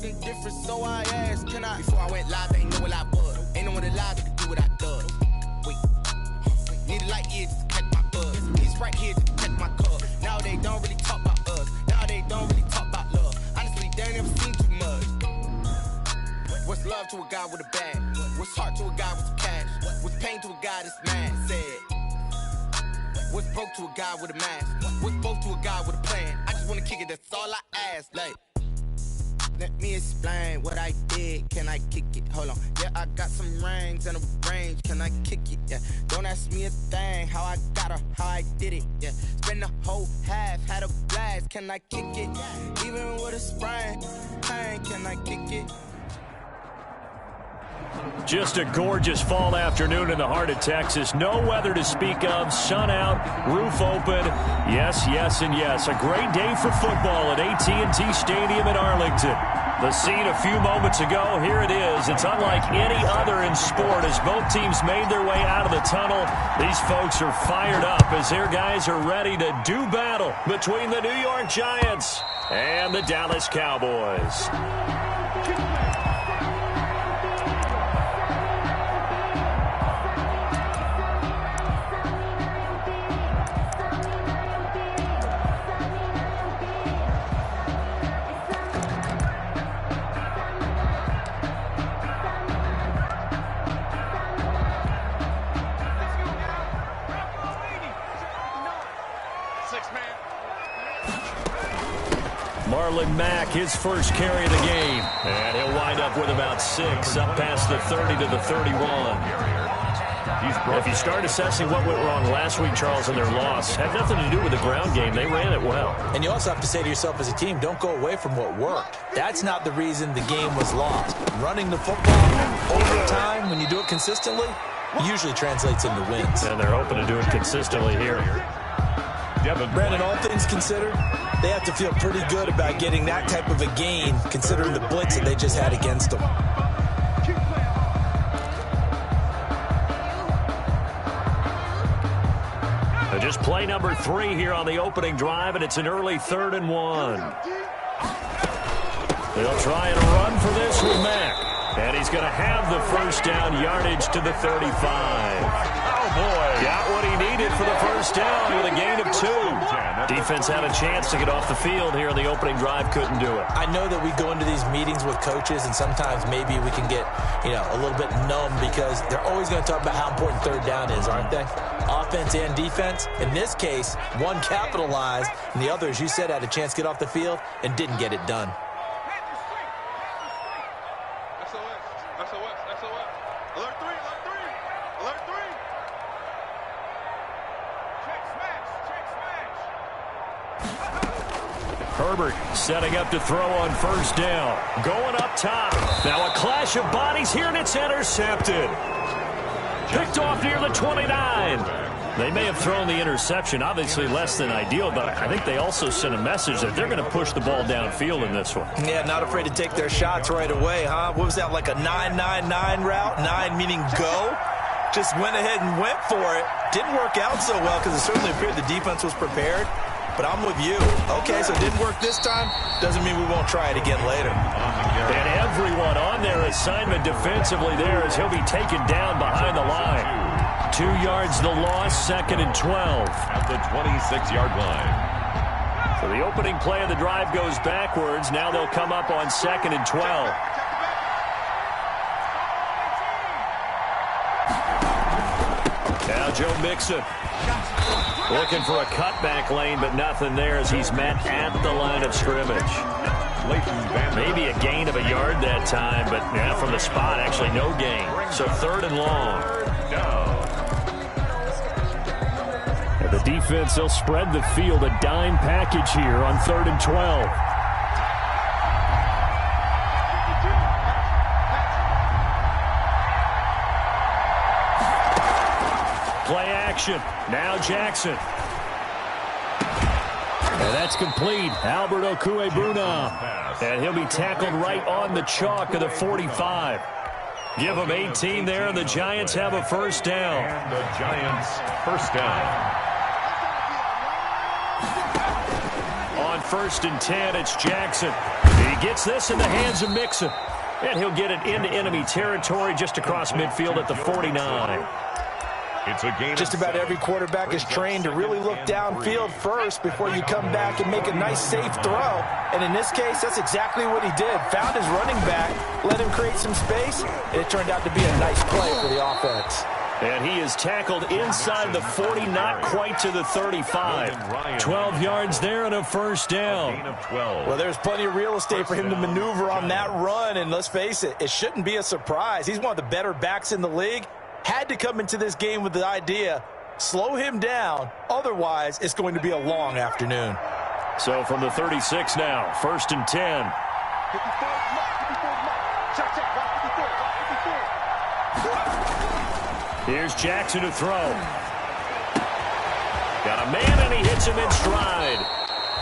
something different, so I asked, can I? Before I went live, they ain't know what I was. Ain't no one alive that could do what I does. Wait, need a light here just to catch my buzz. He's right here just to catch my cup. Now they don't really talk about us. Now they don't really talk about love. Honestly, they ain't never seen too much. What's love to a guy with a bag? What's heart to a guy with some cash? What's pain to a guy that's mad? Said. What's broke to a guy with a mask? What's both to a guy with a plan? I just wanna kick it, that's all I ask. Like, let me explain what I did. Can I kick it? Hold on. Yeah, I got some rings and a range. Can I kick it? Yeah. Don't ask me a thing. How I got her, how I did it. Yeah. Spend the whole half, had a blast. Can I kick it? Even with a sprain, pain. Can I kick it? Just a gorgeous fall afternoon in the heart of Texas. No weather to speak of. Sun out, roof open. Yes, yes, and yes. A great day for football at AT&T Stadium in Arlington. The scene a few moments ago, here it is. It's unlike any other in sport as both teams made their way out of the tunnel. These folks are fired up as their guys are ready to do battle between the New York Giants and the Dallas Cowboys. Marlon Mack, his first carry of the game. And he'll wind up with about 6, up past the 30 to the 31. If you start assessing what went wrong last week, Charles, in their loss, had nothing to do with the ground game. They ran it well. And you also have to say to yourself as a team, don't go away from what worked. That's not the reason the game was lost. Running the football over time, when you do it consistently, usually translates into wins. And they're hoping to do it consistently here. Brandon, all things considered, they have to feel pretty good about getting that type of a gain, considering the blitz that they just had against them. Just play number 3 here on the opening drive, and it's an early 3rd and 1. They'll try and run for this with Mack. And he's going to have the first down, yardage to the 35. Oh, boy. Got what he needed for the first down with a gain of 2. Defense had a chance to get off the field here in the opening drive, couldn't do it. I know that we go into these meetings with coaches, and sometimes maybe we can get, a little bit numb because they're always going to talk about how important 3rd down is, aren't they? Offense and defense. In this case, one capitalized, and the other, as you said, had a chance to get off the field and didn't get it done. Herbert setting up to throw on first down. Going up top. Now a clash of bodies here, and it's intercepted. Picked off near the 29. They may have thrown the interception, obviously less than ideal, but I think they also sent a message that they're going to push the ball downfield in this one. Yeah, not afraid to take their shots right away, huh? What was that, like a 9-9-9 route? 9 meaning go? Just went ahead and went for it. Didn't work out so well because it certainly appeared the defense was prepared. But I'm with you. Okay, so it didn't work this time. Doesn't mean we won't try it again later. And everyone on their assignment defensively there as he'll be taken down behind the line. 2 yards the loss, 2nd and 12. At the 26-yard line. So the opening play of the drive goes backwards. Now they'll come up on 2nd and 12. Now Joe Mixon. Looking for a cutback lane, but nothing there as he's met at the line of scrimmage. Maybe a gain of a yard that time, but from the spot, actually no gain. So 3rd and long. And the defense, they'll spread the field, a dime package here on 3rd and 12. Play action. Now Jackson. And that's complete. Albert Okuegbuna. And he'll be tackled right on the chalk of the 45. Give them 18 there, and the Giants have a first down. And the Giants first down. On 1st and 10, it's Jackson. He He gets this in the hands of Mixon. And he'll get it into enemy territory just across midfield at the 49. It's a gain. Just about every quarterback is trained to really look downfield first before you come back and make a nice, safe throw. And in this case, that's exactly what he did. Found his running back, let him create some space, and it turned out to be a nice play for the offense. And he is tackled inside the 40, not quite to the 35. 12 yards there and a first down. Well, there's plenty of real estate for him to maneuver on that run, and let's face it, it shouldn't be a surprise. He's one of the better backs in the league. Had to come into this game with the idea, slow him down, otherwise it's going to be a long afternoon. So from the 36 now, 1st and 10. Here's Jackson to throw. Got a man, and he hits him in stride.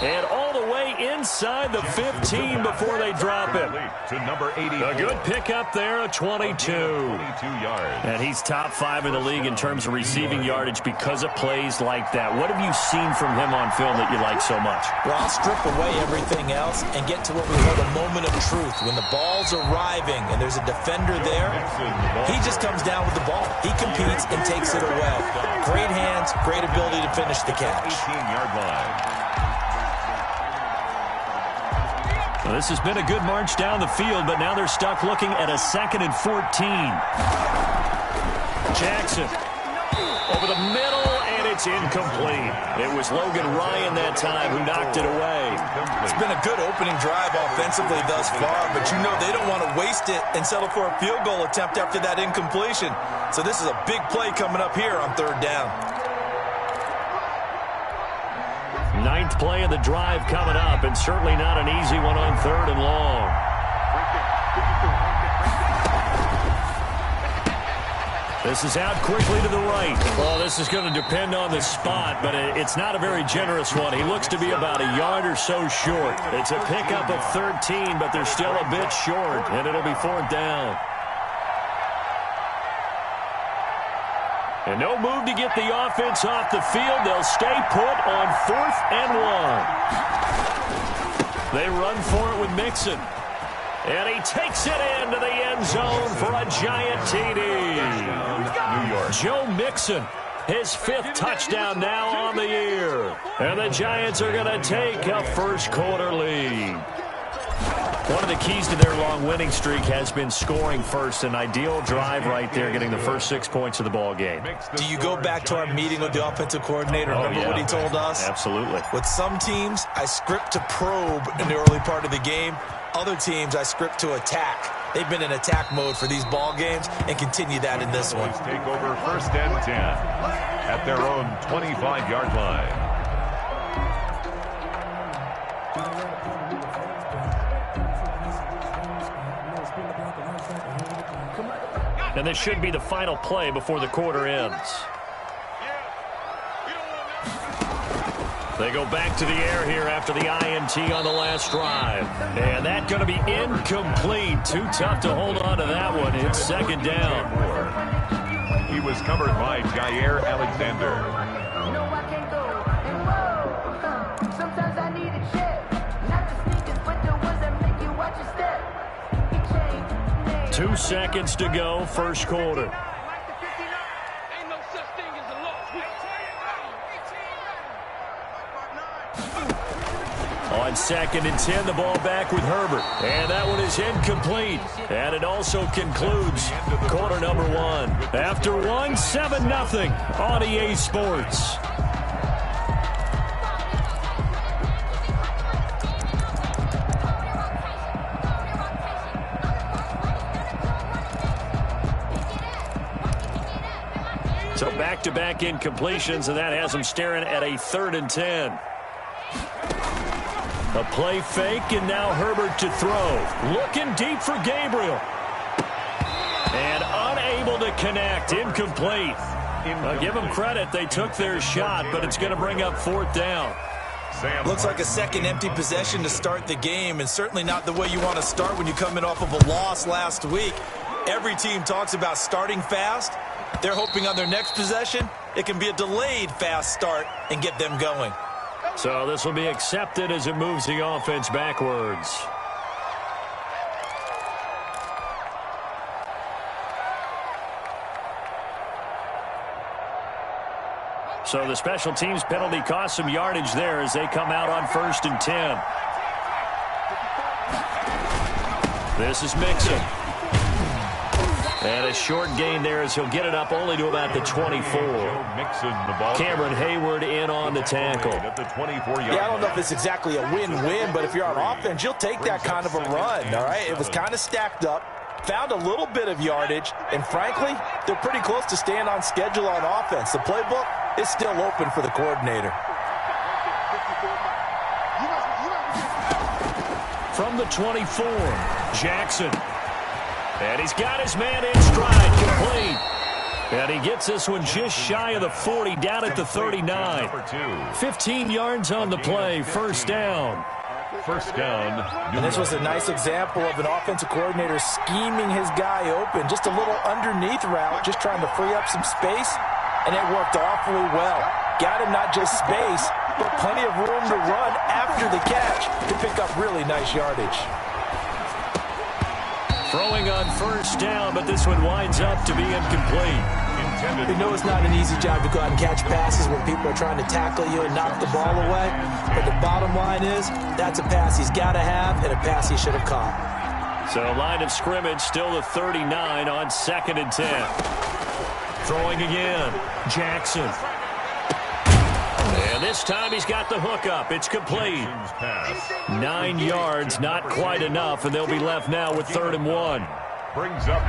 And all the way inside the 15 before they drop it. To number 80. A good pickup there, a 22. 22 yards. And he's top 5 in the league in terms of receiving yardage because of plays like that. What have you seen from him on film that you like so much? Well, I'll strip away everything else and get to what we call the moment of truth. When the ball's arriving and there's a defender there, he just comes down with the ball. He competes and takes it away. Great hands, great ability to finish the catch. 18-yard line. Well, this has been a good march down the field, but now they're stuck looking at a 2nd and 14. Jackson over the middle, and it's incomplete. It was Logan Ryan that time who knocked it away. It's been a good opening drive offensively thus far, but you know they don't want to waste it and settle for a field goal attempt after that incompletion. So this is a big play coming up here on 3rd down. 9th play of the drive coming up, and certainly not an easy one on 3rd and long. This is out quickly to the right. Well, this is going to depend on the spot, but it's not a very generous one. He looks to be about a yard or so short. It's a pickup of 13, but they're still a bit short, and it'll be 4th down. And no move to get the offense off the field. They'll stay put on 4th and 1. They run for it with Mixon. And he takes it into the end zone for a giant TD. New York. Joe Mixon, his 5th touchdown now on the year. And the Giants are going to take a first-quarter lead. One of the keys to their long winning streak has been scoring first. An ideal drive right there, getting the first 6 points of the ball game. Do you go back to our meeting with the offensive coordinator? Remember what he told us? Absolutely. With some teams, I script to probe in the early part of the game. Other teams, I script to attack. They've been in attack mode for these ball games and continue that in this one. Take over 1st and 10 at their own 25-yard line. And this should be the final play before the quarter ends. They go back to the air here after the INT on the last drive. And that's going to be incomplete. Too tough to hold on to that one. It's 2nd down. He was covered by Jair Alexander. You know I can't go and whoa. Sometimes I need a check. Not the sneakers, but the ones that make you watch your step. 2 seconds to go, first quarter. On 2nd and 10, the ball back with Herbert. And that one is incomplete. And it also concludes quarter number 1. After 1, 7-0 on EA Sports. So back-to-back incompletions, and that has them staring at a 3rd and 10. A play fake, and now Herbert to throw. Looking deep for Gabriel. And unable to connect. Incomplete. Give them credit. They took their shot, but it's going to bring up 4th down. Looks like a second empty possession to start the game, and certainly not the way you want to start when you come in off of a loss last week. Every team talks about starting fast. They're hoping on their next possession, it can be a delayed fast start and get them going. So this will be accepted as it moves the offense backwards. So the special teams penalty cost some yardage there as they come out on 1st and 10. This is Mixon. And a short gain there as he'll get it up only to about the 24. Cameron Hayward in on the tackle. Yeah, I don't know if it's exactly a win-win, but if you're on offense, you'll take that kind of a run, all right? It was kind of stacked up, found a little bit of yardage, and frankly, they're pretty close to staying on schedule on offense. The playbook is still open for the coordinator. From the 24, Jackson. And he's got his man in stride, complete. And he gets this one just shy of the 40, down at the 39. 15 yards on the play, first down. First down. And this was a nice example of an offensive coordinator scheming his guy open. Just a little underneath route, just trying to free up some space, and it worked awfully well. Got him not just space, but plenty of room to run after the catch to pick up really nice yardage. Throwing on first down, but this one winds up to be incomplete. You know it's not an easy job to go out and catch passes when people are trying to tackle you and knock the ball away. But the bottom line is, that's a pass he's got to have and a pass he should have caught. So line of scrimmage still the 39 on 2nd and 10. Throwing again, Jackson. And this time he's got the hook up. It's complete. 9 yards, not quite enough, and they'll be left now with 3rd and 1. Brings up.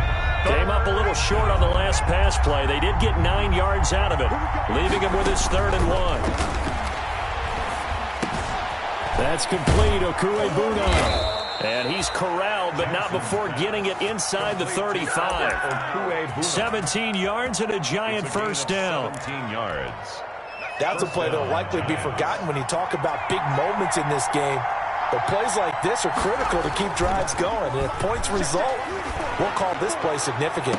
Came up a little short on the last pass play. They did get 9 yards out of it, leaving him with his 3rd and 1. That's complete, Okuebuna. And he's corralled, but not before getting it inside the 35. 17 yards and a giant first down. 17 yards. That's a play that will likely be forgotten when you talk about big moments in this game. But plays like this are critical to keep drives going. And if points result, we'll call this play significant.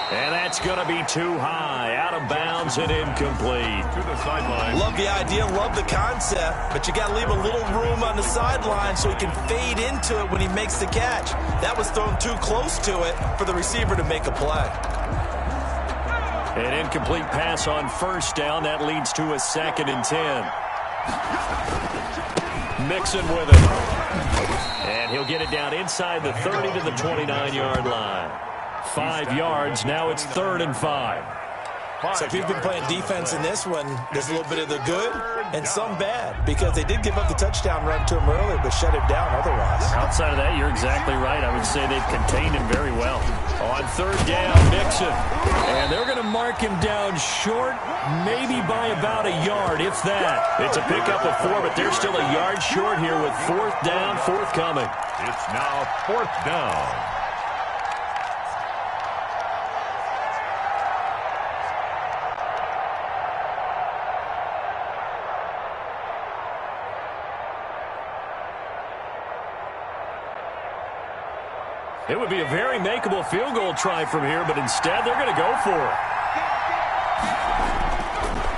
And that's going to be too high. Out of bounds and incomplete. To the sideline. Love the idea, love the concept, but you got to leave a little room on the sideline so he can fade into it when he makes the catch. That was thrown too close to it for the receiver to make a play. An incomplete pass on first down. That leads to a 2nd and 10. Mixon with it. And he'll get it down inside the 30 to the 29-yard line. 5 yards. Now it's 3rd and 5. So if you've been playing defense in this one, there's a little bit of the good and some bad, because they did give up the touchdown run to him earlier, but shut him down otherwise. Outside of that, you're exactly right. I would say they've contained him very well. On 3rd down, Mixon. And they're going to mark him down short, maybe by about a yard, if that. It's a pickup of 4, but they're still a yard short here with 4th down, forthcoming. It's now 4th down. It would be a very makeable field goal try from here, but instead they're going to go for it.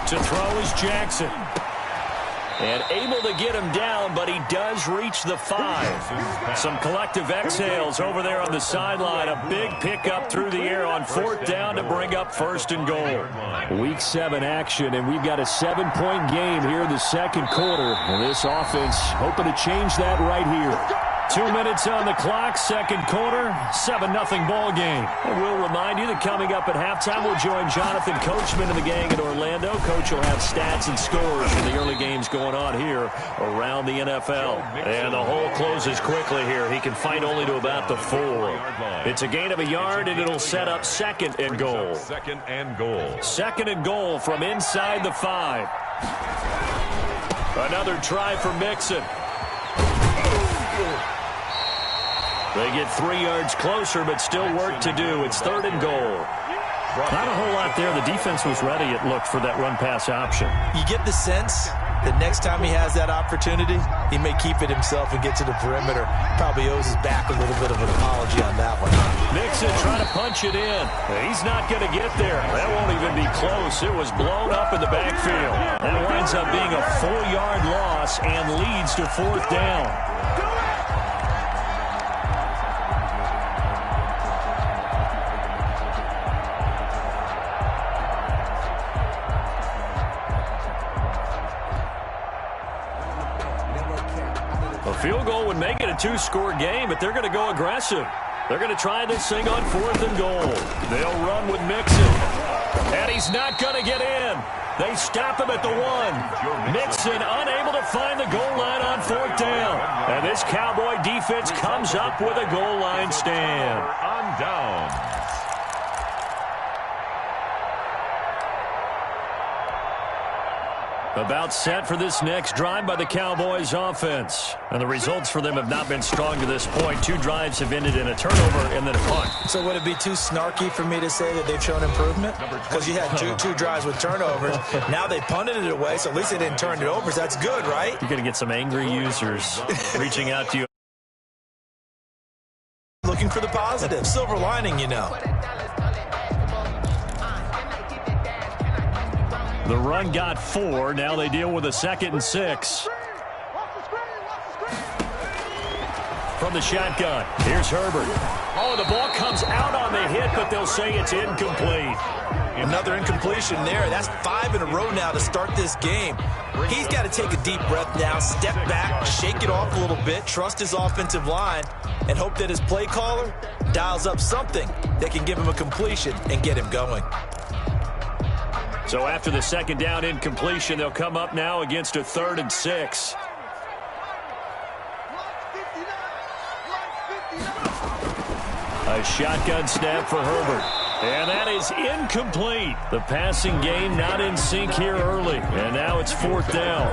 To throw is Jackson. And able to get him down, but he does reach the 5. Some collective exhales over there on the sideline. A big pickup through the air on 4th down to bring up 1st and goal. Week 7 action, and we've got a 7-point game here in the 2nd quarter. And this offense hoping to change that right here. 2 minutes on the clock, 2nd quarter, 7-0 ball game. And we'll remind you that coming up at halftime, we'll join Jonathan Coachman and the gang in Orlando. Coach will have stats and scores from the early games going on here around the NFL. And the hole closes quickly here. He can fight only to about the 4. It's a gain of a yard, and it'll set up 2nd and goal. 2nd and goal. 2nd and goal from inside the 5. Another try for Mixon. They get 3 yards closer, but still work to do. It's 3rd and goal. Not a whole lot there. The defense was ready, it looked, for that run-pass option. You get the sense that next time he has that opportunity, he may keep it himself and get to the perimeter. Probably owes his back a little bit of an apology on that one. Nixon trying to punch it in. He's not going to get there. That won't even be close. It was blown up in the backfield. That winds up being a 4-yard loss and leads to 4th down. A field goal would make it a two-score game, but they're going to go aggressive. They're going to try this thing on 4th and goal. They'll run with Mixon. And he's not going to get in. They stop him at the 1. Mixon unable to find the goal line on 4th down. And this Cowboy defense comes up with a goal line stand. On down. About set for this next drive by the Cowboys offense. And the results for them have not been strong to this point. 2 drives have ended in a turnover and then a punt. So would it be too snarky for me to say that they've shown improvement? Because you had two drives with turnovers. Now they punted it away, so at least they didn't turn it over. So that's good, right? You're going to get some angry users reaching out to you. Looking for the positive. Silver lining, you know. The run got 4. Now they deal with a 2nd and 6. From the shotgun, here's Herbert. Oh, the ball comes out on the hit, but they'll say it's incomplete. Another incompletion there. That's 5 in a row now to start this game. He's got to take a deep breath now, step back, shake it off a little bit, trust his offensive line, and hope that his play caller dials up something that can give him a completion and get him going. So after the 2nd down incompletion, they'll come up now against a 3rd and 6. A shotgun snap for Herbert. And that is incomplete. The passing game not in sync here early. And now it's 4th down.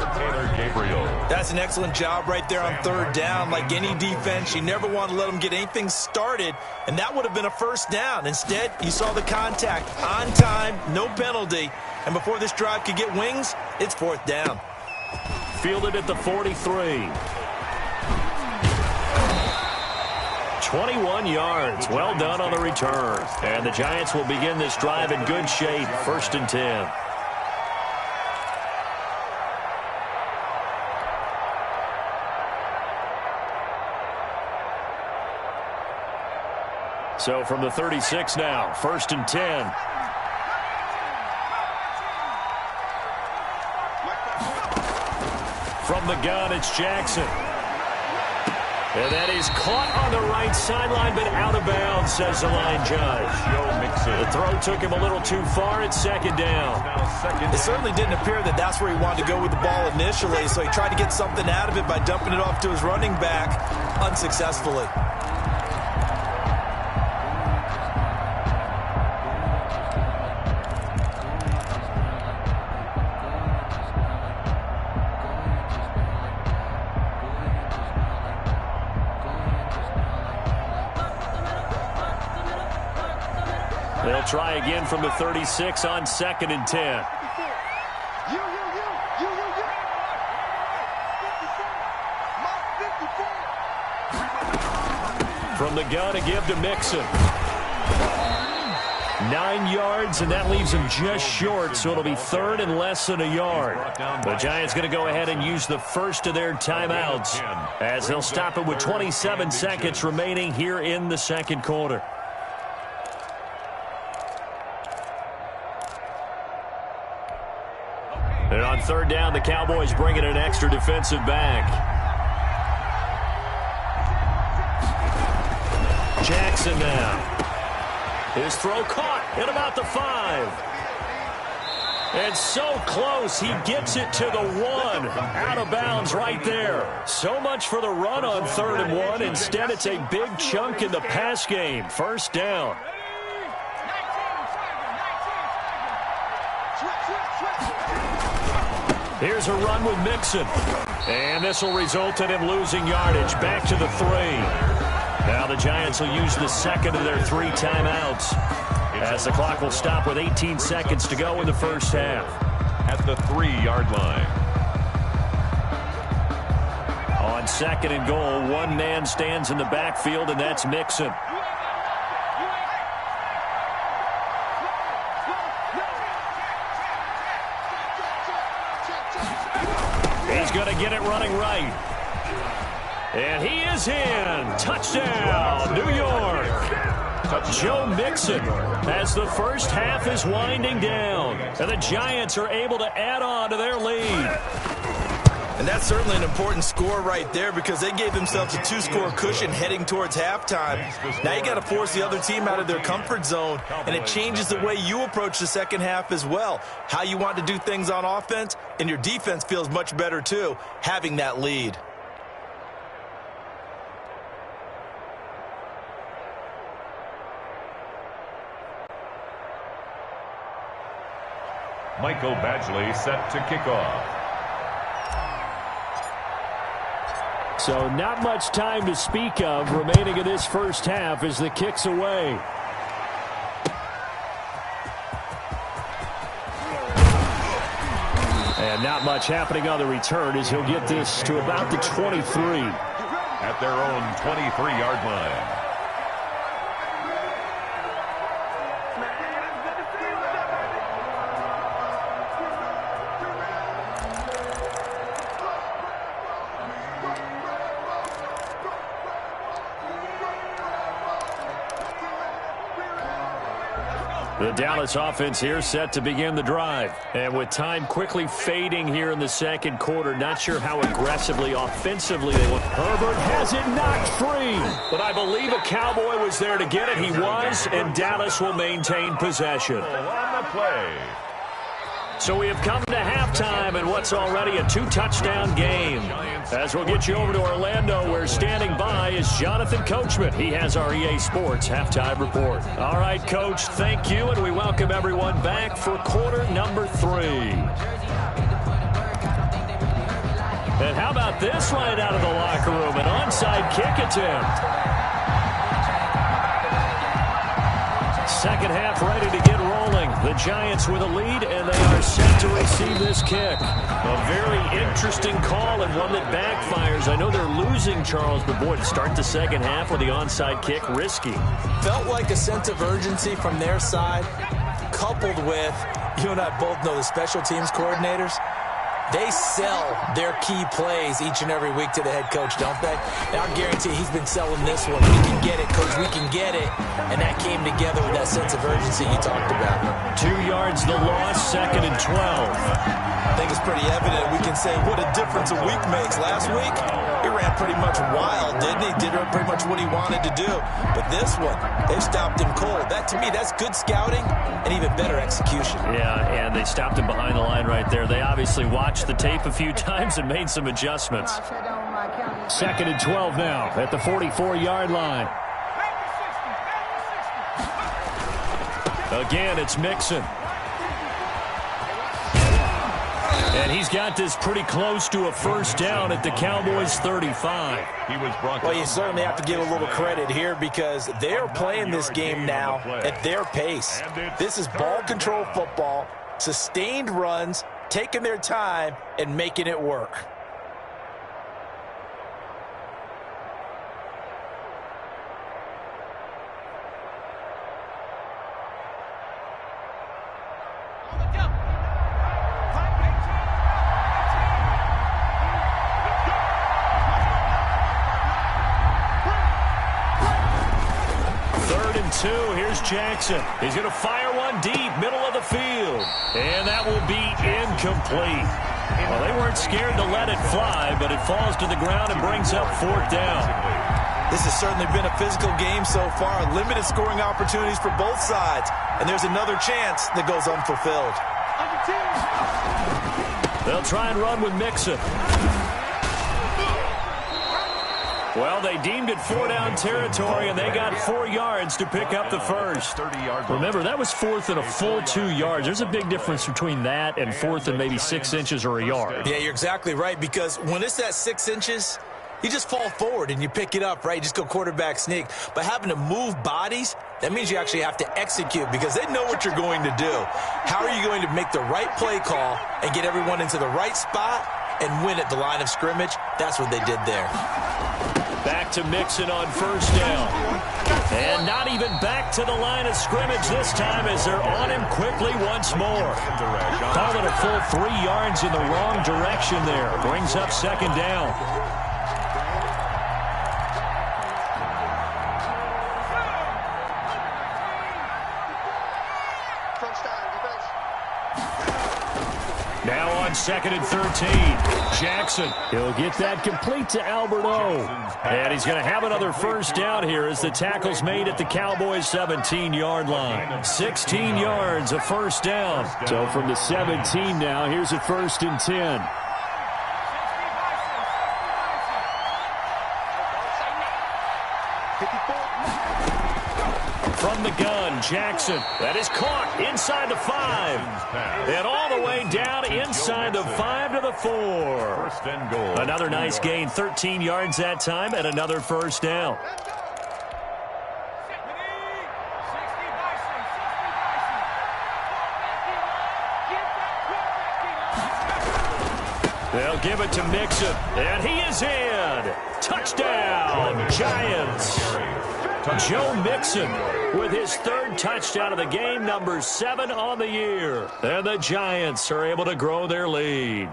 That's an excellent job right there on 3rd down. Like any defense, you never want to let them get anything started. And that would have been a 1st down. Instead, you saw the contact on time, no penalty. And before this drive could get wings, it's 4th down. Fielded at the 43. 21 yards. Well done on the return. And the Giants will begin this drive in good shape. 1st and 10. So from the 36 now, 1st and 10. From the gun, it's Jackson. And that is caught on the right sideline, but out of bounds, says the line judge. The throw took him a little too far. It's 2nd down. It certainly didn't appear that that's where he wanted to go with the ball initially, so he tried to get something out of it by dumping it off to his running back unsuccessfully. They'll try again from the 36 on 2nd and 10. From the gun, a give to Mixon. 9 yards, and that leaves him just short, so it'll be 3rd and less than a yard. The Giants going to go ahead and use the first of their timeouts as they'll stop it with 27 seconds remaining here in the 2nd quarter. And on 3rd down, the Cowboys bring in an extra defensive back. Jackson now. His throw caught at about the 5. And so close, he gets it to the 1. Out of bounds right there. So much for the run on 3rd and 1. Instead, it's a big chunk in the pass game. 1st down. Here's a run with Mixon. And this will result in him losing yardage. Back to the 3. Now the Giants will use the 2nd of their 3 timeouts as the clock will stop with 18 seconds to go in the 1st half. At the 3-yard line. On 2nd and goal, one man stands in the backfield, and that's Mixon. He's going to get it running right. And he is in. Touchdown, New York. Joe Mixon as the first half is winding down. And the Giants are able to add on to their lead. And And that's certainly an important score right there because they gave themselves a 2-score cushion heading towards halftime. Now you got to force the other team out of their comfort zone, and it changes the way you approach the second half as well. How you want to do things on offense, and your defense feels much better too, having that lead. Michael Badgley set to kick off. So not much time to speak of remaining in this first half as the kick's away. And not much happening on the return as he'll get this to about the 23. At their own 23-yard line. The Dallas offense here set to begin the drive. And with time quickly fading here in the second quarter, not sure how aggressively, offensively they want. Herbert has it knocked free. But I believe a Cowboy was there to get it. He was, and Dallas will maintain possession. On the play. So we have come to halftime and what's already a 2-touchdown game. As we'll get you over to Orlando, where standing by is Jonathan Coachman. He has our EA Sports halftime report. All right, Coach, thank you, and we welcome everyone back for quarter number 3. And how about this right out of the locker room? An onside kick attempt. Second half ready to get rolling. The Giants with a lead, and they are set to receive this kick. A very interesting call and one that backfires. I know they're losing, Charles, but boy, to start the second half with the onside kick, risky. Felt like a sense of urgency from their side, coupled with, you and I both know the special teams coordinators. They sell their key plays each and every week to the head coach, don't they? And I guarantee he's been selling this one. We can get it, coach. We can get it. And that came together with that sense of urgency you talked about. 2 yards the loss, 2nd and 12. I think it's pretty evident. We can say what a difference a week makes. Last week, he ran pretty much wild, didn't he? Did pretty much what he wanted to do. But this one, they stopped him cold. That, to me, that's good scouting and even better execution. Yeah, and they stopped him behind the line right there. They obviously watched the tape a few times and made some adjustments. 2nd and 12 now at the 44-yard line. Again, it's Mixon. And he's got this pretty close to a first down at the Cowboys' 35. He was brought well, you certainly have to give a little credit here because they're playing this game now at their pace. This is ball control football, sustained runs, taking their time and making it work. Here's Jackson. He's going to fire one deep, middle of the field. And that will be incomplete. Well, they weren't scared to let it fly, but it falls to the ground and brings up 4th down. This has certainly been a physical game so far. Limited scoring opportunities for both sides. And there's another chance that goes unfulfilled. They'll try and run with Mixon. Well, they deemed it 4-down territory, and they got 4 yards to pick up the first. Remember, that was 4th and a full 2 yards. There's a big difference between that and 4th and maybe 6 inches or a yard. Yeah, you're exactly right, because when it's at 6 inches, you just fall forward and you pick it up, right? You just go quarterback sneak. But having to move bodies, that means you actually have to execute because they know what you're going to do. How are you going to make the right play call and get everyone into the right spot and win at the line of scrimmage? That's what they did there. Back to Mixon on first down. And not even back to the line of scrimmage this time as they're on him quickly once more. Call it a full 3 yards in the wrong direction there. Brings up 2nd down. Now on on 2nd and 13. Jackson, he'll get that complete to Alberto. And he's going to have another first down here as the tackle's made at the Cowboys' 17-yard line. 16 yards, a first down. So from the 17 now, here's a 1st and 10. From the gun, Jackson. That is caught inside the 5. And all the way down inside the 5 to the 4. First and goal. Another nice gain, 13 yards that time, and another first down. They'll give it to Mixon, and he is in. Touchdown, Giants. Joe Mixon with his 3rd touchdown of the game, number 7 on the year. And the Giants are able to grow their lead.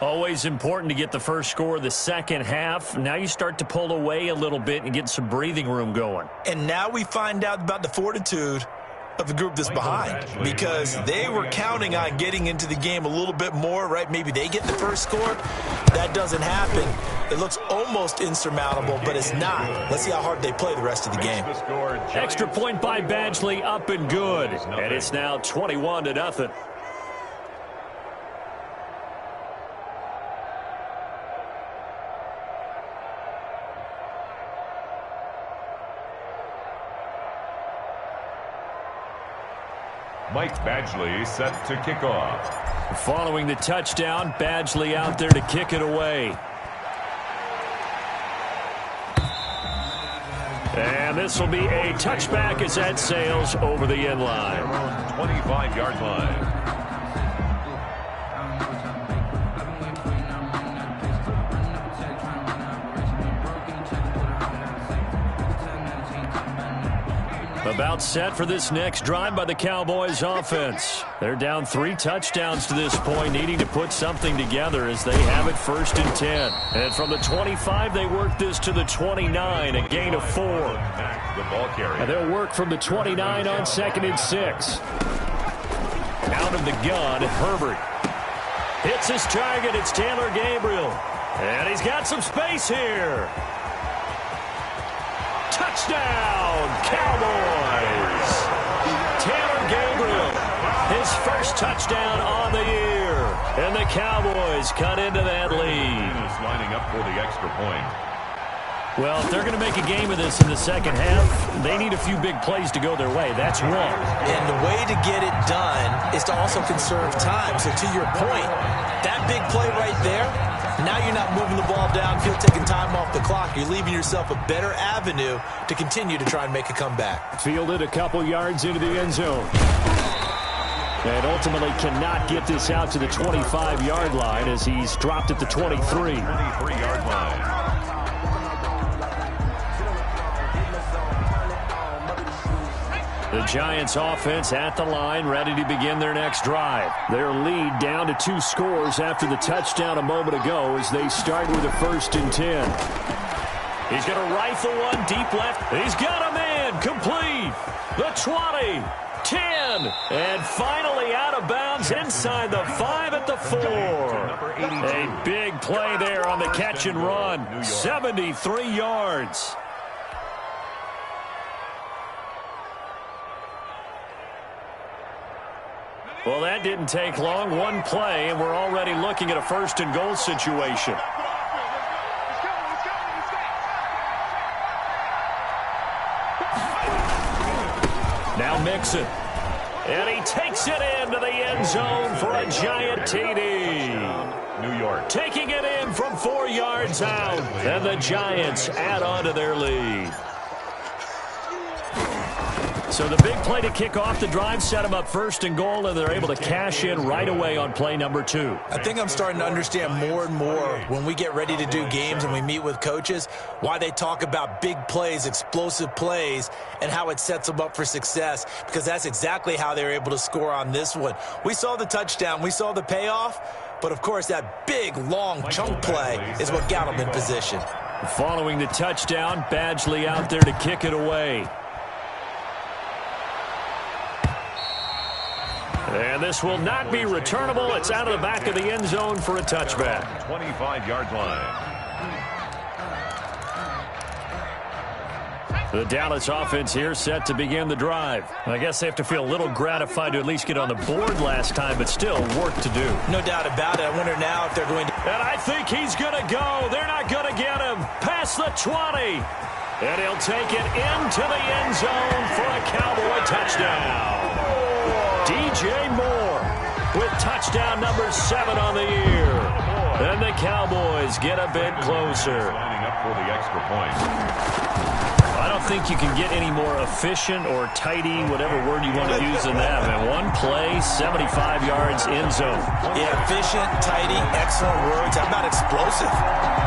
Always important to get the first score of the second half. Now you start to pull away a little bit and get some breathing room going. And now we find out about the fortitude of the group that's behind, because they were counting on getting into the game a little bit more, right? Maybe they get the first score. That doesn't happen. It looks almost insurmountable, but it's not. Let's see how hard they play the rest of the game. Extra point by Badgley, up and good. And it's now 21-0. Mike Badgley set to kick off. Following the touchdown, Badgley out there to kick it away. And this will be a touchback as that sails over the end line. 25-yard line. About set for this next drive by the Cowboys offense. They're down 3 touchdowns to this point, needing to put something together as they have it 1st and 10. And from the 25, they work this to the 29, a gain of 4. And they'll work from the 29 on 2nd and 6. Out of the gun, Herbert hits his target. It's Taylor Gabriel. And he's got some space here. Touchdown, Cowboys! Taylor Gabriel, his first touchdown on the year. And the Cowboys cut into that lead. Lining up for the extra point. Well, if they're going to make a game of this in the second half, they need a few big plays to go their way. That's one. And the way to get it done is to also conserve time. So to your point, that big play right there, now you're not moving the ball downfield, taking time off the clock. You're leaving yourself a better avenue to continue to try and make a comeback. Fielded a couple yards into the end zone. And ultimately cannot get this out to the 25-yard line as he's dropped at the 23. 23-yard line. The Giants offense at the line, ready to begin their next drive. Their lead down to 2 scores after the touchdown a moment ago as they start with a 1st and 10. He's going to rifle one deep left. He's got him in, complete. The 20, 10, and finally out of bounds inside the 5 at the 4. A big play there on the catch and run. 73 yards. Well, that didn't take long. One play, and we're already looking at a 1st and goal situation. Now Mixon. And he takes it into the end zone for a giant TD. New York. Taking it in from 4 yards out. And the Giants add on to their lead. So the big play to kick off the drive set them up 1st and goal, and they're able to cash in right away on play number 2. I think I'm starting to understand more and more when we get ready to do games and we meet with coaches why they talk about big plays, explosive plays, and how it sets them up for success, because that's exactly how they're able to score on this one. We saw the touchdown. We saw the payoff. But, of course, that big, long chunk play is what got them in position. Following the touchdown, Badgley out there to kick it away. And this will not be returnable. It's out of the back of the end zone for a touchback. 25-yard line. The Dallas offense here set to begin the drive. I guess they have to feel a little gratified to at least get on the board last time, but still work to do. No doubt about it. I wonder now if they're going to... And I think he's going to go. They're not going to get him. Past the 20. And he'll take it into the end zone for a Cowboy touchdown. DJ Moore with touchdown number 7 on the year. And the Cowboys get a bit closer. Lining up for the extra point. I don't think you can get any more efficient or tidy, whatever word you want to use in that. And one play, 75 yards in zone. Yeah, efficient, tidy, excellent words. How about explosive?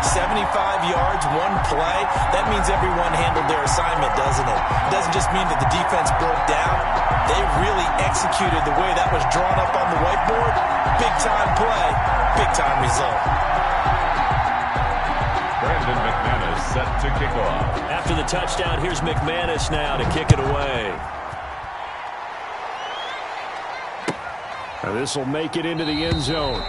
75 yards, one play. That means everyone handled their assignment, doesn't it? It doesn't just mean that the defense broke down. They really executed the way that was drawn up on the whiteboard. Big-time play, big-time result. Brandon McManus set to kick off. After the touchdown, here's McManus now to kick it away. This will make it into the end zone.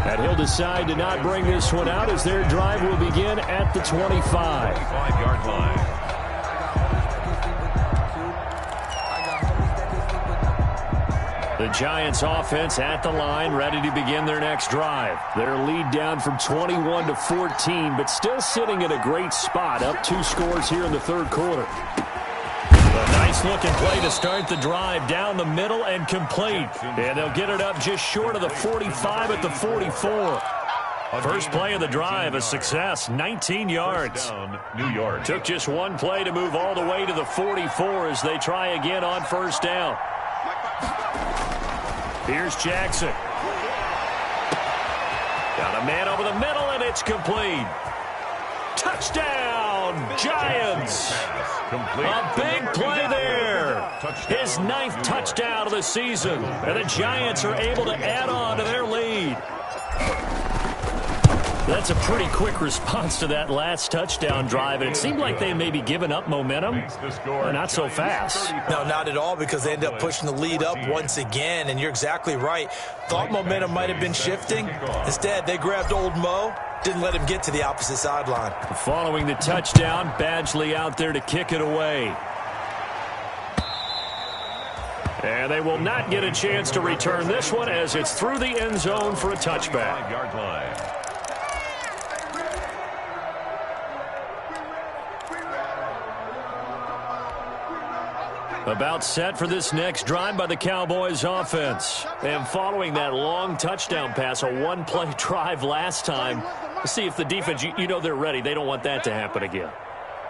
And he'll decide to not bring this one out as their drive will begin at the 25. 25-yard line. The Giants offense at the line, ready to begin their next drive. Their lead down from 21 to 14, but still sitting at a great spot, up 2 scores here in the third quarter. A nice-looking play to start the drive down the middle and complete. And they'll get it up just short of the 45 at the 44. First play of the drive, a success, 19 yards. New York. Took just one play to move all the way to the 44 as they try again on first down. Here's Jackson. Got a man over the middle, and it's complete. Touchdown, Giants. A big play there. His 9th touchdown of the season. And the Giants are able to add on to their lead. That's a pretty quick response to that last touchdown drive, and it seemed like they may be giving up momentum. Not so fast. No, not at all, because they ended up pushing the lead up once again, and you're exactly right. Thought momentum might have been shifting. Instead, they grabbed old Mo, didn't let him get to the opposite sideline. Following the touchdown, Badgley out there to kick it away. And they will not get a chance to return this one as it's through the end zone for a touchback. 5-yard line. About set for this next drive by the Cowboys offense. And following that long touchdown pass, a one-play drive last time, let's see if the defense, you know they're ready. They don't want that to happen again.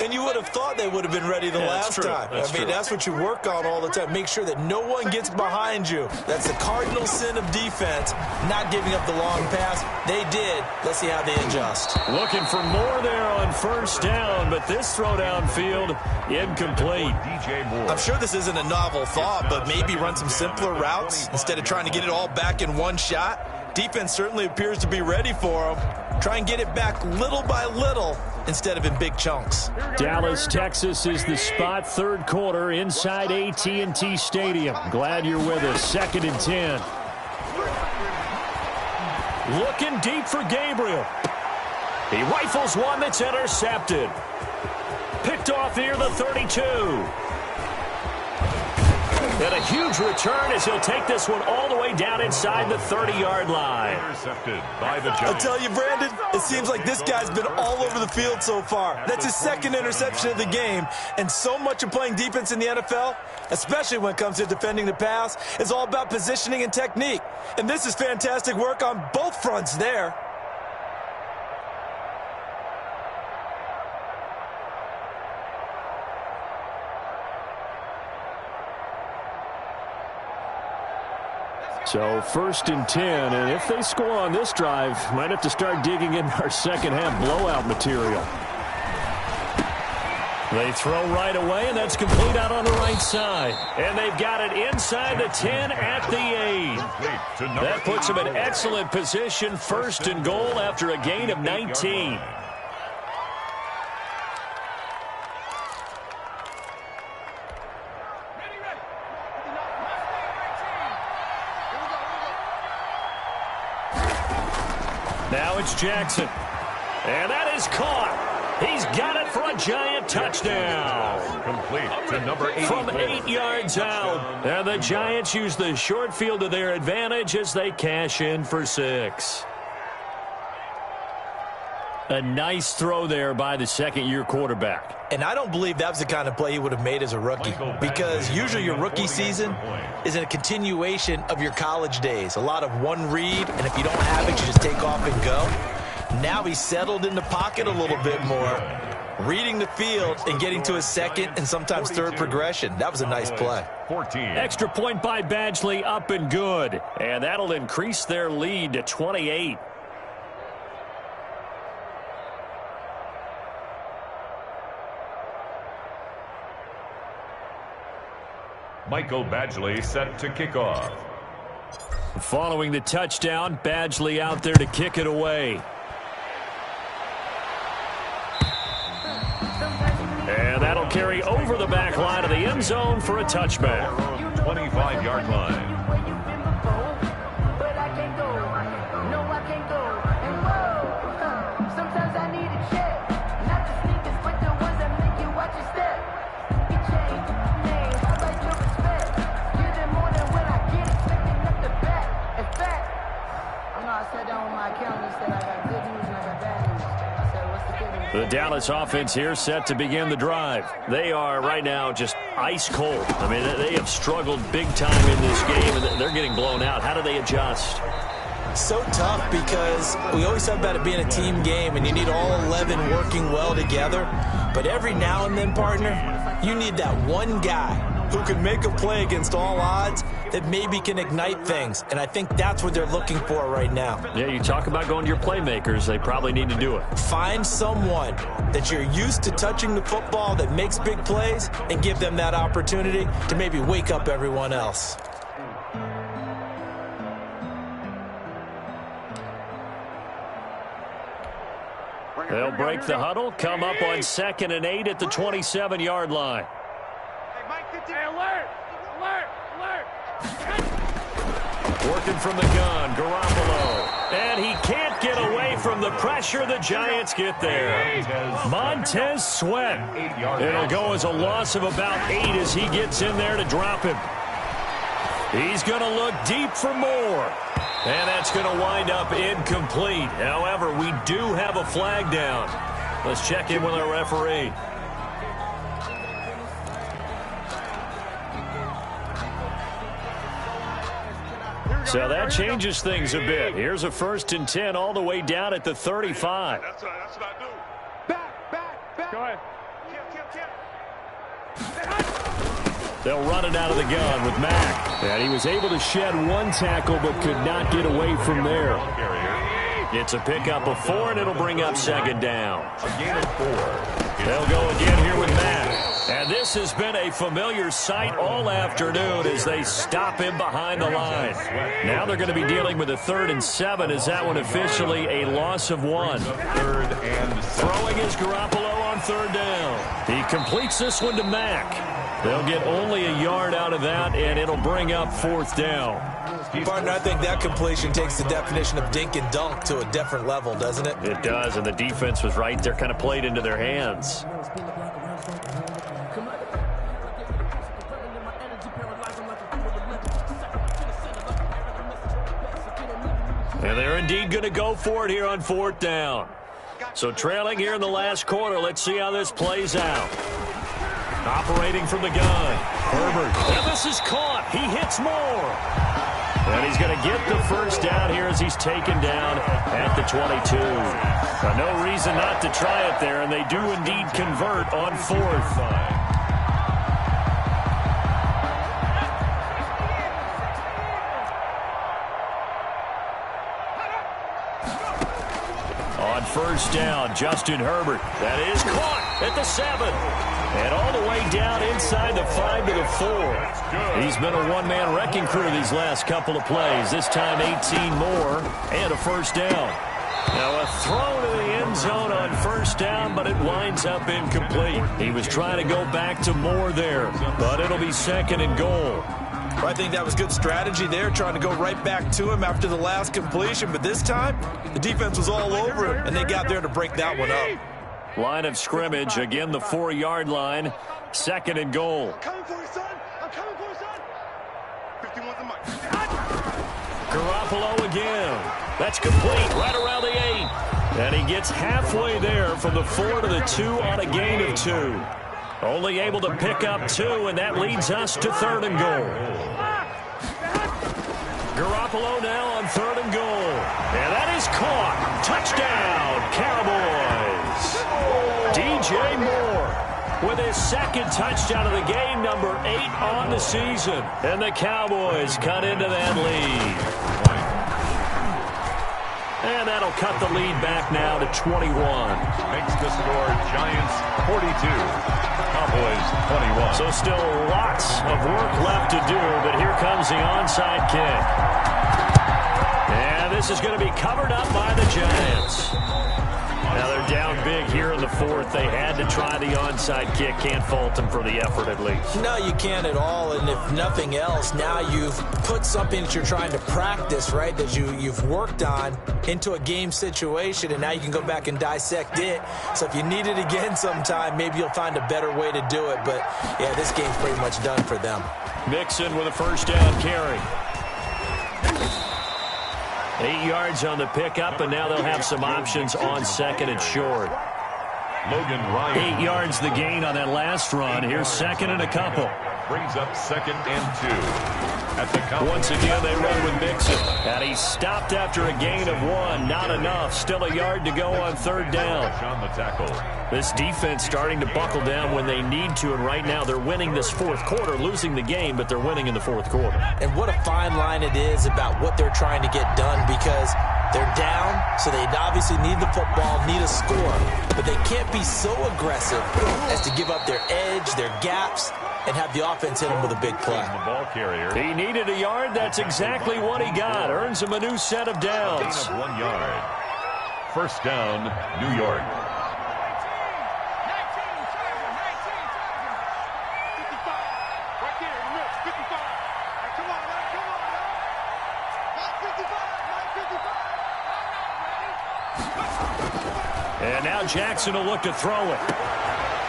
And you would have thought they would have been ready the last time. That's what you work on all the time. Make sure that no one gets behind you. That's the cardinal sin of defense, not giving up the long pass. They did. Let's see how they adjust. Looking for more there on first down, but this throw downfield, incomplete. DJ Moore. I'm sure this isn't a novel thought, but maybe run some simpler routes instead of trying to get it all back in one shot. Defense certainly appears to be ready for them. Try and get it back little by little instead of in big chunks. Dallas, Texas is the spot, third quarter inside AT&T Stadium. Glad you're with us. 2nd and 10. Looking deep for Gabriel. He rifles one that's intercepted. Picked off near the 32. And a huge return as he'll take this one all the way down inside the 30-yard line. Intercepted by the Giants. I'll tell you, Brandon, it seems like this guy's been all over the field so far. That's his 2nd interception of the game. And so much of playing defense in the NFL, especially when it comes to defending the pass, is all about positioning and technique. And this is fantastic work on both fronts there. So 1st and 10, and if they score on this drive, might have to start digging in our second half blowout material. They throw right away, and that's complete out on the right side. And they've got it inside the 10 at the 8. That puts them in excellent position, 1st and goal after a gain of 19. Now it's Jackson. And that is caught. He's got it for a Giant touchdown. Complete to number 8. From 8 yards out. And the Giants use the short field to their advantage as they cash in for 6. A nice throw there by the second-year quarterback. And I don't believe that was the kind of play he would have made as a rookie, because usually your rookie season is a continuation of your college days. A lot of one read, and if you don't have it, you just take off and go. Now he's settled in the pocket a little bit more, reading the field and getting to his second and sometimes third progression. That was a nice play. 14. Extra point by Badgley, up and good. And that'll increase their lead to 28. Michael Badgley set to kick off. Following the touchdown, Badgley out there to kick it away. And that'll carry over the back line of the end zone for a touchback. 25-yard line. The Dallas offense here set to begin the drive. They are right now just ice cold. I mean, they have struggled big time in this game, and they're getting blown out. How do they adjust? So tough, because we always talk about it being a team game, and you need all 11 working well together. But every now and then, partner, you need that one guy who can make a play against all odds that maybe can ignite things. And I think that's what they're looking for right now. Yeah, you talk about going to your playmakers. They probably need to do it. Find someone that you're used to touching the football that makes big plays and give them that opportunity to maybe wake up everyone else. They'll break the huddle, come up on 2nd and 8 at the 27-yard line. Hey, alert! Alert! Alert! Working from the gun, Garoppolo. And he can't get away from the pressure. The Giants get there. Montez Sweat. It'll go as a loss of about 8 as he gets in there to drop him. He's going to look deep for more. And that's going to wind up incomplete. However, we do have a flag down. Let's check in with our referee. So that changes things a bit. Here's a 1st and 10 all the way down at the 35. That's what I do. Back. Go ahead. They'll run it out of the gun with Mack. And he was able to shed one tackle but could not get away from there. It's a pickup of 4, and it'll bring up 2nd down. A gain of 4. They'll go again here with Mack. And this has been a familiar sight all afternoon as they stop him behind the line. Now they're going to be dealing with a 3rd and 7. Is that one officially a loss of 1? 3rd and 7. Throwing is Garoppolo on 3rd down. He completes this one to Mack. They'll get only a yard out of that, and it'll bring up 4th down. Partner, I think that completion takes the definition of dink and dunk to a different level, doesn't it? It does, and the defense was right there, kind of played into their hands. And they're indeed going to go for it here on 4th down. So trailing here in the last quarter, let's see how this plays out. Operating from the gun, Herbert. And this is caught. He hits more. And he's going to get the 1st down here as he's taken down at the 22. No reason not to try it there, and they do indeed convert on 4th. On 1st down, Justin Herbert. That is caught at the 7. And all the way down inside the 5 to the 4. He's been a one-man wrecking crew these last couple of plays. This time 18 more and a 1st down. Now a throw to the end zone on 1st down, but it winds up incomplete. He was trying to go back to Moore there, but it'll be 2nd and goal. I think that was good strategy there, trying to go right back to him after the last completion. But this time, the defense was all over him, and they got there to break that one up. Line of scrimmage, again the 4-yard line. 2nd and goal. I'm coming for you, son. I'm coming for you, son. 51's the mic. Garoppolo again. That's complete right around the 8. And he gets halfway there from the 4 to the 2 on a gain of 2. Only able to pick up 2, and that leads us to 3rd and goal. Garoppolo now on 3rd and goal. And that is caught. Touchdown, Cowboys. DJ Moore with his 2nd touchdown of the game, number 8 on the season. And the Cowboys cut into that lead. And that'll cut the lead back now to 21. Makes the score Giants 42, Cowboys 21. So still lots of work left to do, but here comes the onside kick. And this is going to be covered up by the Giants. Now they're down big here in the 4th. They had to try the onside kick. Can't fault them for the effort at least. No, you can't at all. And if nothing else, now you've put something that you're trying to practice, right, that you've worked on into a game situation, and now you can go back and dissect it. So if you need it again sometime, maybe you'll find a better way to do it. But, yeah, this game's pretty much done for them. Mixon with a 1st down carry. 8 yards on the pickup, and now they'll have some options on 2nd and short. Logan Ryan. 8 yards the gain on that last run. Here's 2nd and a couple. Brings up 2nd and 2. At the count. Once again, they run with Mixon. And he stopped after a gain of 1. Not enough. Still a yard to go on 3rd down. On the tackle. This defense starting to buckle down when they need to, and right now they're winning this 4th quarter, losing the game, but they're winning in the 4th quarter. And what a fine line it is about what they're trying to get done, because they're down, so they obviously need the football, need a score, but they can't be so aggressive as to give up their edge, their gaps, and have the offense hit them with a big play. The ball carrier. He needed a yard. That's exactly what he got. Earns him a new set of downs. Gain of 1 yard. 1st down, New York. And now Jackson will look to throw it.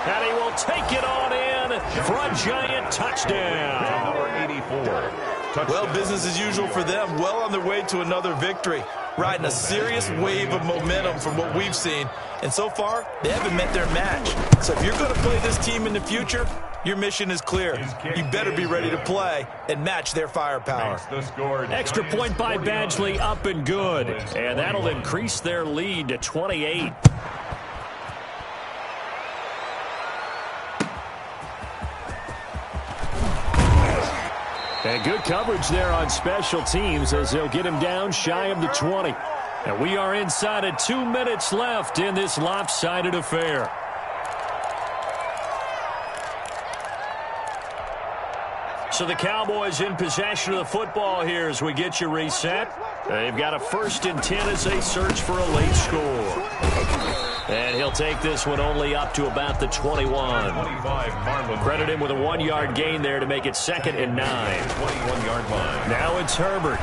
And he will take it on in for a Giant touchdown. Number 84. Touchdown. Well, business as usual for them. Well on their way to another victory. Riding a serious wave of momentum from what we've seen. And so far, they haven't met their match. So if you're going to play this team in the future, your mission is clear. You better be ready to play and match their firepower. Extra point by Badgley, up and good. And that'll increase their lead to 28. And good coverage there on special teams as they'll get him down shy of the 20. And we are inside of 2 minutes left in this lopsided affair. So the Cowboys in possession of the football here as we get you reset. They've got a 1st and 10 as they search for a late score. And he'll take this one only up to about the 21. Credit him with a 1-yard gain there to make it 2nd and 9. 21-yard line. Now it's Herbert.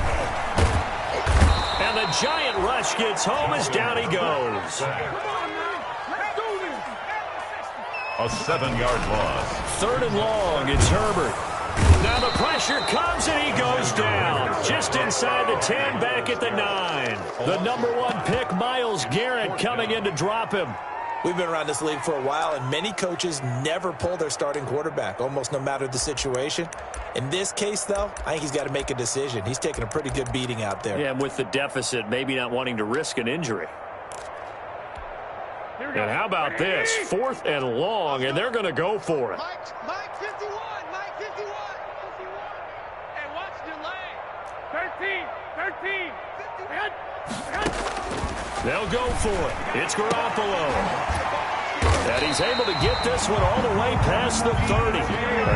And the Giant rush gets home as down he goes. A 7-yard loss. 3rd and long, it's Herbert. Now the pressure comes and he goes down. Just inside the 10, back at the 9. The number 1 pick, Myles Garrett, coming in to drop him. We've been around this league for a while, and many coaches never pull their starting quarterback, almost no matter the situation. In this case, though, I think he's got to make a decision. He's taking a pretty good beating out there. Yeah, and with the deficit, maybe not wanting to risk an injury. And how about this? 4th and long, and they're going to go for it. Mike 51. Mike 51. Hey, watch delay. 13. They'll go for it. It's Garoppolo. And he's able to get this one all the way past the 30.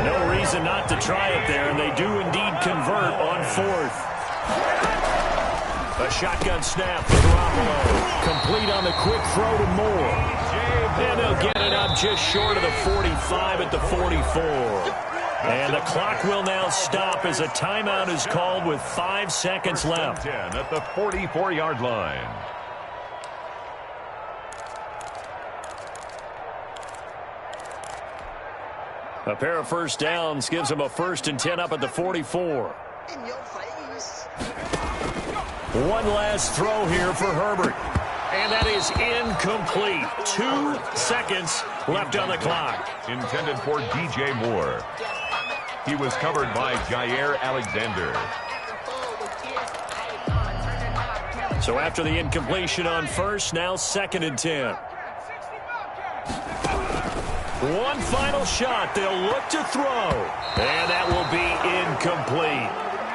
No reason not to try it there, and they do indeed convert on 4th. A shotgun snap for Garoppolo. Complete on the quick throw to Moore. And they'll get it up just short of the 45 at the 44. And the clock will now stop as a timeout is called with 5 seconds left. 10 at the 44-yard line. A pair of first downs gives them a 1st and 10 up at the 44. In your face. One last throw here for Herbert. And that is incomplete. 2 seconds left on the clock. Intended for DJ Moore. He was covered by Jair Alexander. So after the incompletion on first, now 2nd and 10. One final shot. They'll look to throw. And that will be incomplete,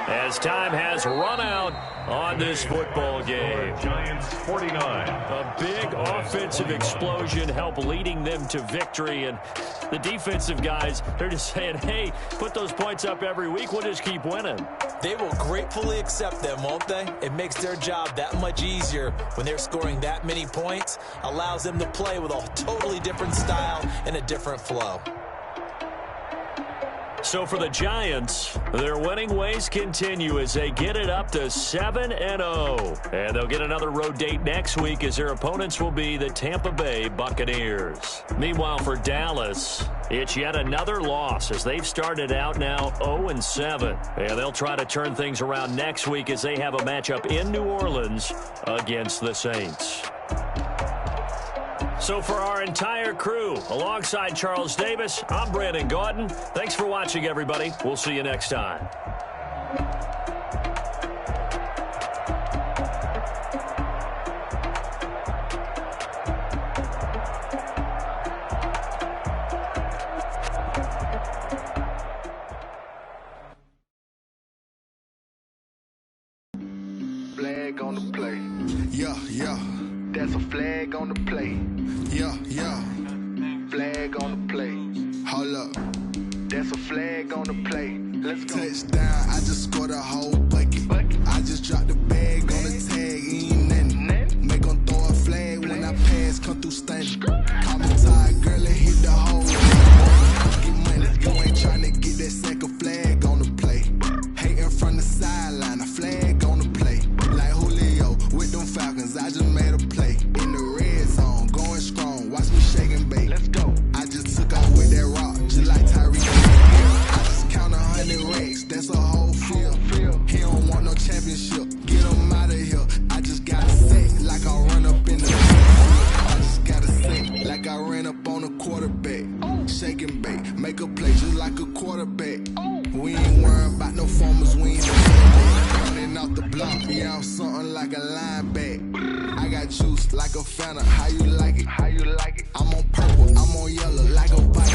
as time has run out on this football game. Giants 49. A big offensive explosion helped leading them to victory. And the defensive guys, they're just saying, hey, put those points up every week. We'll just keep winning. They will gratefully accept them, won't they? It makes their job that much easier when they're scoring that many points. Allows them to play with a totally different style and a different flow. So for the Giants, their winning ways continue as they get it up to 7-0. And they'll get another road date next week as their opponents will be the Tampa Bay Buccaneers. Meanwhile, for Dallas, it's yet another loss as they've started out now 0-7. And they'll try to turn things around next week as they have a matchup in New Orleans against the Saints. So for our entire crew, alongside Charles Davis, I'm Brandon Gaudin. Thanks for watching, everybody. We'll see you next time. Flag on the play. Yeah, yeah. That's a flag on the play. Yeah, yeah. Flag on the play. Hold up. That's a flag on the play. Let's go. Touchdown. I just scored a whole bucket. I just dropped the bag on the tag. Ain't nothing. Make them throw a flag when I pass. Come through stunning. Call me tired, girl, and hit the hole. Get money. You ain't trying to get that second flag on the play. Hating from the sideline. A flag on the play. Like Julio with them Falcons. I just made a play. In the red zone. Going strong. Watch me shake and bake. Let's go. I just took off with that rock. Just like Tyreek. I just count 100 racks. That's a whole field. He don't want no championship. Get him out of here. I just gotta say like I run up in the I just gotta say like I ran up on a quarterback. Shake and bake. Make a play just like a quarterback. We ain't worrying about no formers. We ain't running off the block. Yeah, I'm something like a linebacker. I got juice like a Fanta. How you like it? How you like it? I'm on purple. I'm on yellow like a bike.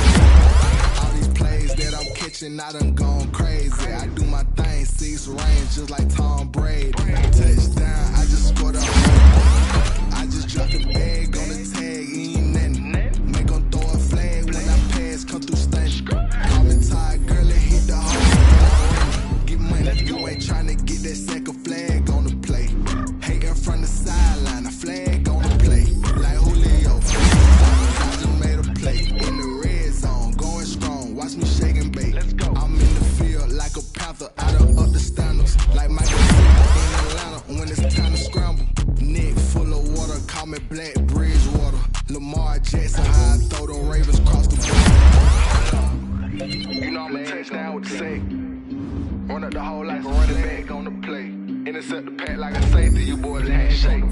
All these plays that I'm catching, I done gone crazy. I do my thing, 6 range just like Tom Brady. Touchdown, I just scored a home. I just dropped the bag on the tag, ain't nothing. Make them throw a flag when I pass, come through stunning. Call me tired, girl, and hit the hole. Get money, you ain't trying to get that second flag on the play. Hating from the sideline, a flag on the play. Like Julio, I just made a play. In the red zone, going strong, watch me shake and bake. Let's go. I'm in the field like a panther, out of up the standards. Like Michael in Atlanta when it's time to scramble. Neck full of water, call me Black Bridgewater. Lamar Jackson, how I throw them Ravens cross the board. You know I'm a touchdown with the sack. Run up the hole like a running back on the play. Intercept the pack like a safety, you boys ain't shake.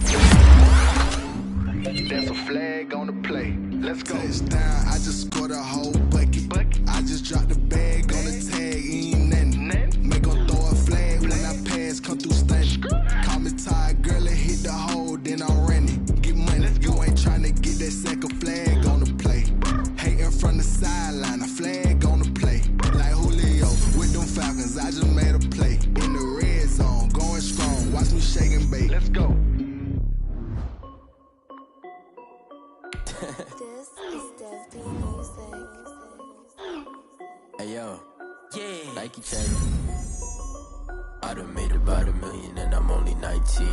That's a flag on the play. Let's go. Touchdown, I just scored a whole bucket. I just dropped the bag on the tag, ain't nothing. Make them throw a flag when I pass, come through stunning. Call me tired, girl, and hit the hole, then I'm running. Get money, you ain't trying to get that second flag on the play. Hating from the sideline, a flag on the play. Like Julio with them Falcons, I just made a play. In the red zone, going strong, watch me shake and bake. Let's go. This is Dev B Music. Hey yo, Yeah. Nike check. done made about $1 million and I'm only 19.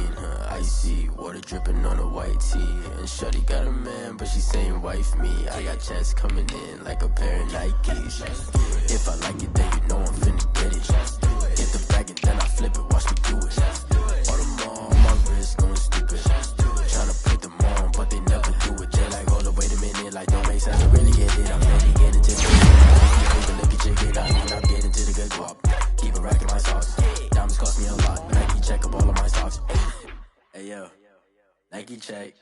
Icy water dripping on a white tee. And shorty got a man, but she saying wife me. I got checks coming in like a pair of Nikes. If I like it, then you know I'm finna get it. Get the bag and then I flip it, watch me do it. All them on my wrist going stupid. Tryna put them on, but they never do it. They're like, hold up, wait a minute, like don't make sense to really get it. I'm ready to get into the look at chick it out, and I'm getting to the good guap. Keep a rack in my socks. Diamonds cost me a lot, but Nike check up all of my stocks. Hey yo, Nike check,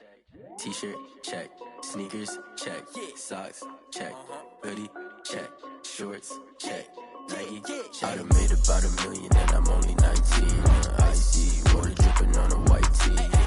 t-shirt check, sneakers check, socks check, hoodie check, shorts check, Nike check. I done made about $1 million and I'm only 19. Icy water dripping on a white tee.